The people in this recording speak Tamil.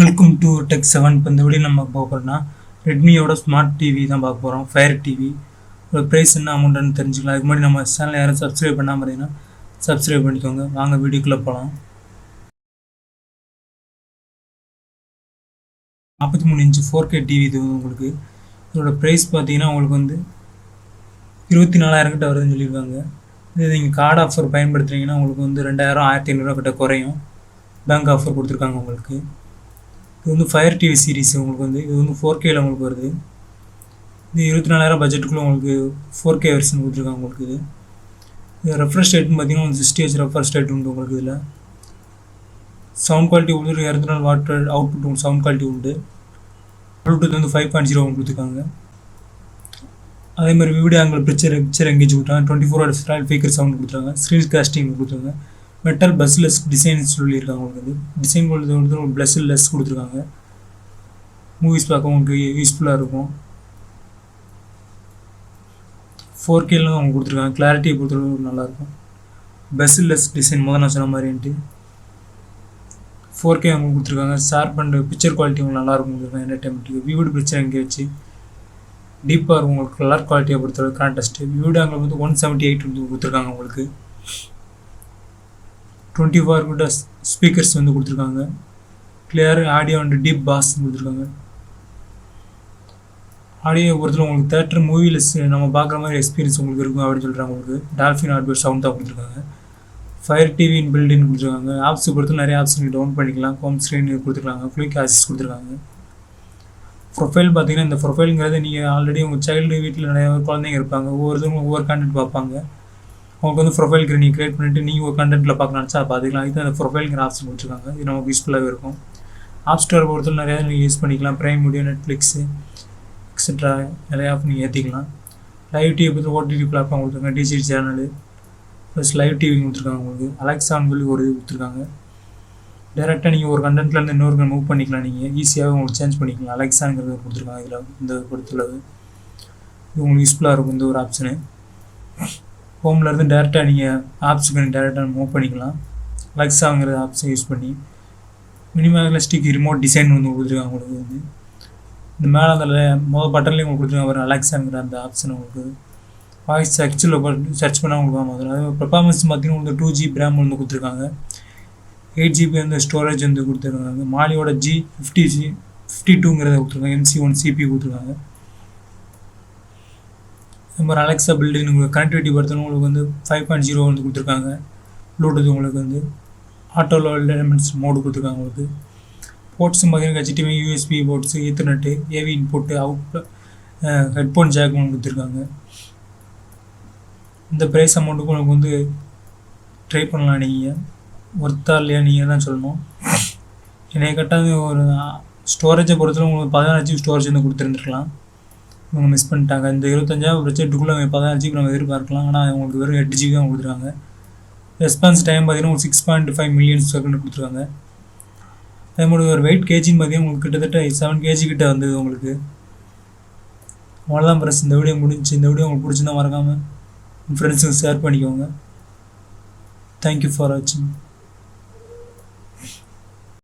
Welcome to tech 7. இப்போ இந்த வீடியோ நம்ம பார்க்க போகிறோம்னா ரெட்மியோட ஸ்மார்ட் டிவி தான் பார்க்க போகிறோம். ஃபயர் டிவி ஒரு ப்ரைஸ் என்ன அமௌண்ட்டுன்னு தெரிஞ்சுக்கலாம். அதுக்கு முன்னாடி நம்ம சேனலை யாரும் சப்ஸ்கிரைப் பண்ணாமல் இருந்தீங்கன்னா சப்ஸ்கிரைப் பண்ணிக்கோங்க. வாங்க வீடியோக்குள்ளே போகலாம். 43 இன்ச்சு 4K டிவி இது உங்களுக்கு. இதோட ப்ரைஸ் பார்த்தீங்கன்னா உங்களுக்கு வந்து 24,000 கிட்ட வருதுன்னு சொல்லியிருக்காங்க. இது நீங்கள் கார்டு ஆஃபர் பயன்படுத்துறீங்கன்னா உங்களுக்கு வந்து 2,000 1,500 கிட்ட குறையும். பேங்க் ஆஃபர் கொடுத்துருக்காங்க உங்களுக்கு. இது வந்து ஃபயர் டிவி சீரிஸ் உங்களுக்கு வந்து இது வந்து 4Kல உங்களுக்கு வருது. இது 24,000 பட்ஜெட்டுக்குள்ளே உங்களுக்கு 4K வெர்ஷன் கொடுத்துருக்காங்க உங்களுக்கு. இது ரெஃப்ரெஷ் ரேட்னு பார்த்தீங்கன்னா 60 Hz ரெஃப்ரெஷ் ரேட் உண்டு உங்களுக்கு. இதில் சவுண்ட் குவாலிட்டி உண்டு, 204 வாட் அவுட்புட் உண்டு, சவுண்ட் குவாலிட்டி உண்டு. ப்ளூடூத் வந்து 5.0 கொடுத்துருக்காங்க. அதே மாதிரி வீடியோ ஆங்கிள் பிக்சர் எங்கேஜ் கொடுத்தாங்க. 24 hours ஸ்பீக்கர் சவுண்ட் கொடுத்துருக்காங்க. ஸ்க்ரீன் காஸ்டிங் கொடுத்துருக்காங்க. மெட்டல் பஸ்லெஸ் டிசைன் சொல்லியிருக்காங்க உங்களுக்கு. வந்து டிசைன் வந்து ஒரு ப்ளஸ்லெஸ் கொடுத்துருக்காங்க. மூவிஸ் பார்க்க உங்களுக்கு யூஸ்ஃபுல்லாக இருக்கும். 4Kல அவங்க கொடுத்துருக்காங்க. கிளாரிட்டியை பொறுத்தவரை நல்லாயிருக்கும். பஸ்லெஸ் டிசைன் நான் சொன்ன மாதிரின்ட்டு 4K அவங்க கொடுத்துருக்காங்க. ஷார்ப் அண்ட் பிக்சர் குவாலிட்டி உங்களுக்கு நல்லாயிருக்கும் கொடுத்துருக்காங்க. என்டர்டைன்மெண்ட்டுக்கு வியூடு பிக்சர் எங்கே வச்சு டீப்பாக இருக்கும் உங்களுக்கு. கலர் குவாலிட்டியை பொறுத்தவரை கான்ட்ராஸ்ட்டு வியூடு அங்கே வந்து 178 வந்து கொடுத்துருக்காங்க உங்களுக்கு. 24 கிட்ட ஸ்பீக்கர்ஸ் வந்து கொடுத்துருக்காங்க. Clear audio and deep bass கொடுத்துருக்காங்க. ஆடியோ பொறுத்தவரை உங்களுக்கு தேட்டர் மூவியில் நம்ம பார்க்குற மாதிரி எக்ஸ்பீரியன்ஸ் உங்களுக்கு இருக்கும் அப்படின்னு சொல்கிறாங்க உங்களுக்கு. டால்ஃபின் ஆடியோ சவுண்ட் தான் கொடுத்துருக்காங்க. ஃபயர் டிவி பில்டின்னு கொடுத்துருக்காங்க. ஆப்ஸ் பொறுத்து நிறைய ஆப்ஸ் நீங்கள் டவுன் பண்ணிக்கலாம். ஹோம் ஸ்க்ரீன் கொடுத்துருக்காங்க. குயிக் ஆக்சஸ் கொடுத்துருக்காங்க. ப்ரொஃபைல் பார்த்தீங்கன்னா இந்த ப்ரொஃபைலுங்கிறது நீங்கள் ஆல்ரெடி உங்கள் சைல்டு வீட்டில் நிறைய குழந்தைங்க இருப்பாங்க. ஒவ்வொருத்தவங்க ஒவ்வொரு கண்டென்ட் பார்ப்பாங்க. உங்களுக்கு வந்து ப்ரொஃபைல் நீங்கள் க்ரியேட் பண்ணிவிட்டு நீங்கள் ஒரு கண்டென்ட்டில் பார்க்க நினச்சா பார்த்துக்கலாம். இது அந்த ப்ரொஃபைலுங்கிற ஆப்ஷன் கொடுத்துருக்காங்க. இது நமக்கு யூஸ்ஃபுல்லாகவே இருக்கும். ஆப் ஸ்டோர் பொறுத்தவரை நிறையா நீங்கள் யூஸ் பண்ணிக்கலாம். ப்ரைம் வீடியோ, நெட்ஃப்ளிக்ஸு எக்ஸட்ரா நிறையா ஆப் நீங்கள் ஏற்றிக்கலாம். லைவ் டிவி பற்றி ஓடிடி பிளாட்ஃபார்ம் கொடுத்துருக்காங்க. டிஜிடி சேனலு ப்ளஸ் லைவ் டிவி கொடுத்துருக்காங்க உங்களுக்கு. அலெக்சான்னு சொல்லி ஒரு இது கொடுத்துருக்காங்க. டேரெக்டாக நீங்கள் ஒரு கண்டென்ட்லேருந்து இன்னொரு மூவ் பண்ணிக்கலாம். நீங்கள் ஈஸியாகவே உங்களுக்கு சேஞ்ச் பண்ணிக்கலாம். அலெக்சாங்கிறது கொடுத்துருக்காங்க. இதில் இந்த பொறுத்துள்ளது இது உங்களுக்கு யூஸ்ஃபுல்லாக இருக்கும் இந்த ஒரு ஆப்ஷனு. ஹோம்லேருந்து டேரெக்டாக நீங்கள் ஆப்ஸுக்கு டேரெக்டாக மூவ் பண்ணிக்கலாம். அலெக்சாங்கிற ஆப்ஸை யூஸ் பண்ணி மினிமலிஸ்டிக் ரிமோட் டிசைன் வந்து கொடுத்துருக்காங்க உங்களுக்கு. வந்து இந்த மேலே அந்த பட்டன்லேயும் உங்களுக்கு கொடுத்துருக்காங்க. ஒரு அலெக்சாங்கிற அந்த ஆப்ஷன் உங்களுக்கு வாய்ஸ் ஆக்சுவலில் சர்ச் பண்ணால் உங்களுக்கு முதல்ல. அதே பெர்ஃபார்மன்ஸ் பார்த்தீங்கன்னா உங்களுக்கு 2GB ரேம் வந்து கொடுத்துருக்காங்க. 8GB வந்து ஸ்டோரேஜ் வந்து கொடுத்துருக்காங்க. மாலியோட G52ங்கிறத கொடுத்துருக்காங்க. MC1 CPU கொடுத்துருக்காங்க. இந்த மாதிரி அலெக்ஸா பில்டிங் உங்களுக்கு கனெக்டிவிட்டி பொறுத்தவரை உங்களுக்கு வந்து 5.0 வந்து கொடுத்துருக்காங்க. ப்ளூடூத் உங்களுக்கு வந்து ஆட்டோ லெவல் எலிமெண்ட்ஸ் மோடு கொடுத்துருக்காங்க உங்களுக்கு. போர்ட்ஸும் பார்த்தீங்கன்னா HDMI, USB boards, Ethernet, AV input, out headphone jack ஒன்று கொடுத்துருக்காங்க. இந்த ப்ரைஸ் அமௌண்ட்டுக்கு உங்களுக்கு வந்து ட்ரை பண்ணலாம். நீங்கள் ஒர்த்தா இல்லையா நீங்கள் தான் சொல்லணும். என்னைய கட்டாது ஒரு ஸ்டோரேஜை பொறுத்தவரை உங்களுக்கு 16GB ஸ்டோரேஜ் வந்து கொடுத்துருந்துருக்கலாம். இவங்க மிஸ் பண்ணிட்டாங்க. இந்த 25,000 பட்ஜெட்டுக்குள்ளே 16GB நம்ம எதிர்பார்க்கலாம். ஆனால் உங்களுக்கு வெறும் 8GB தான் கொடுத்துருக்காங்க. ரெஸ்பான்ஸ் டைம் பார்த்தீங்கன்னா உங்களுக்கு 6.5 மில்லியன் செகண்ட் கொடுத்துருக்காங்க. அதே மாதிரி ஒரு வெயிட் கேஜின்னு பார்த்தீங்கன்னா உங்களுக்கு கிட்டத்தட்ட 7 kg கிட்ட வந்தது உங்களுக்கு. அவ்வளோதான் ப்ரெஸ். இந்த வீடியோ முடிஞ்சு. இந்த வீடியோ உங்களுக்கு பிடிச்சிருந்தா மறக்காமல் உங்கள் ஃப்ரெண்ட்ஸுக்கு ஷேர் பண்ணிக்கோங்க. தேங்க்யூ ஃபார் வாட்சிங்.